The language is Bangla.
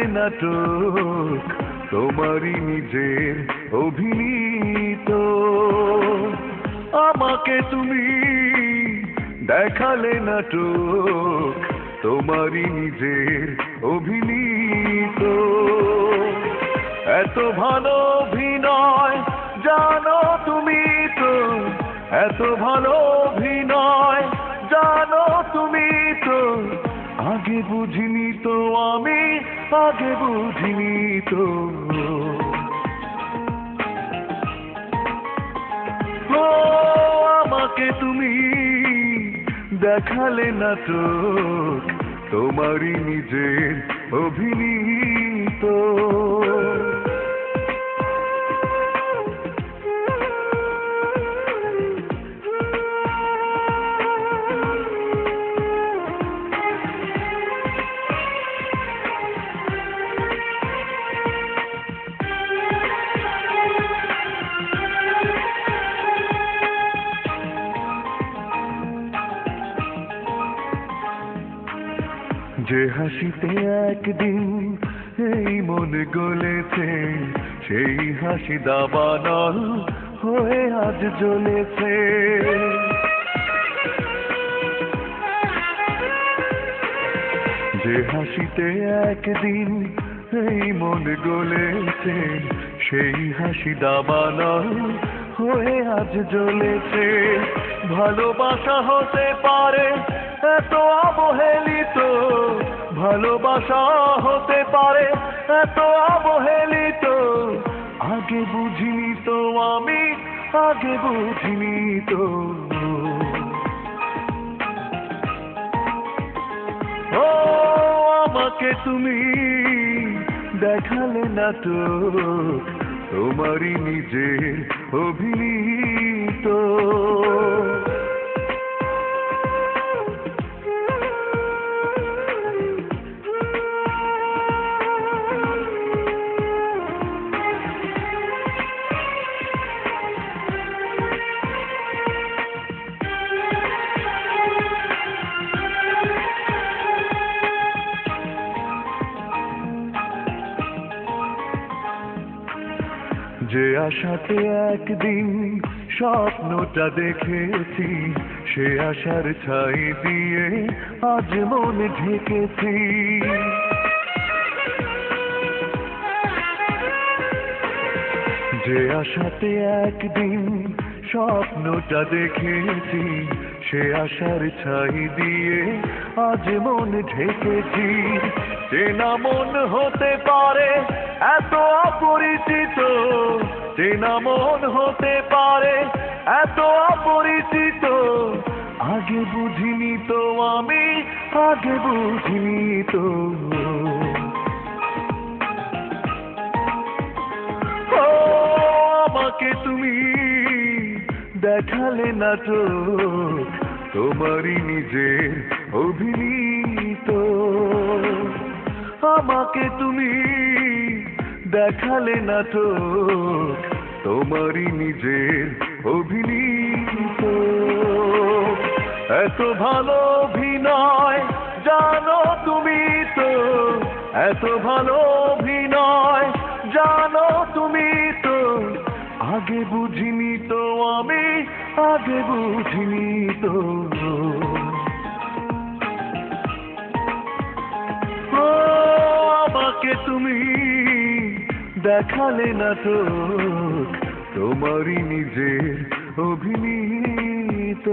দেখালে নাটক তোমারই নিজের অভিনীত। আমাকে তুমি দেখালে নাটক তোমারই নিজের অভিনীত। এত ভালো অভিনয় জানো তুমি তো, এত ভালো অভিনয় জানো তুমি তো, আগে বুঝিনি তো আমি, আগে বুঝিনি তো। ও আমাকে তুমি দেখালে নাটক তোমারই নিজের অভিনীত। যে হাসিতে একদিন এই মন গলেছে, সেই হাসি দাবানল হয়ে আজ জ্বলেছে। যে হাসিতে একদিন এই মন গলেছে, সেই হাসি দাবানল হয়ে আজ জ্বলেছে। ভালোবাসা হতে পারে এত অবহেলিত, ভালোবাসা হতে পারে এত অবহেলিত, আগে বুঝিনি তো আমি, আগে বুঝিনি তো। ও আমাকে তুমি দেখালে নাটক তোমারই নিজের অভিনীত। যে আশাতে একদিন স্বপ্নটা দেখেছি, সে আশার ছাই দিয়ে আজ মনে ঢেকেছি। যে আশাতে একদিন স্বপ্নটা দেখেছি, সে আশার ছাই দিয়ে আজ মনে ঢেকেছি। চেনা মন হতে পারে এত অপরিচিত, চেনা মন হতে পারে এত অপরিচিত, আগে বুঝিনি তো আমি, আগে বুঝিনি তো। ও আমাকে তুমি দেখালে নাটক তোমারই নিজের অভিনীত। আমাকে তুমি দেখালে নাটক তোমারই নিজের অভিনীত। এত ভালো অভিনয় জানো তুমি তো, এত ভালো অভিনয় জানো তুমি তো, আগে বুঝিনি তো আমি, আগে বুঝিনি তো। ও আমাকে তুমি দেখালে নাটক তোমারই নিজের অভিনীত।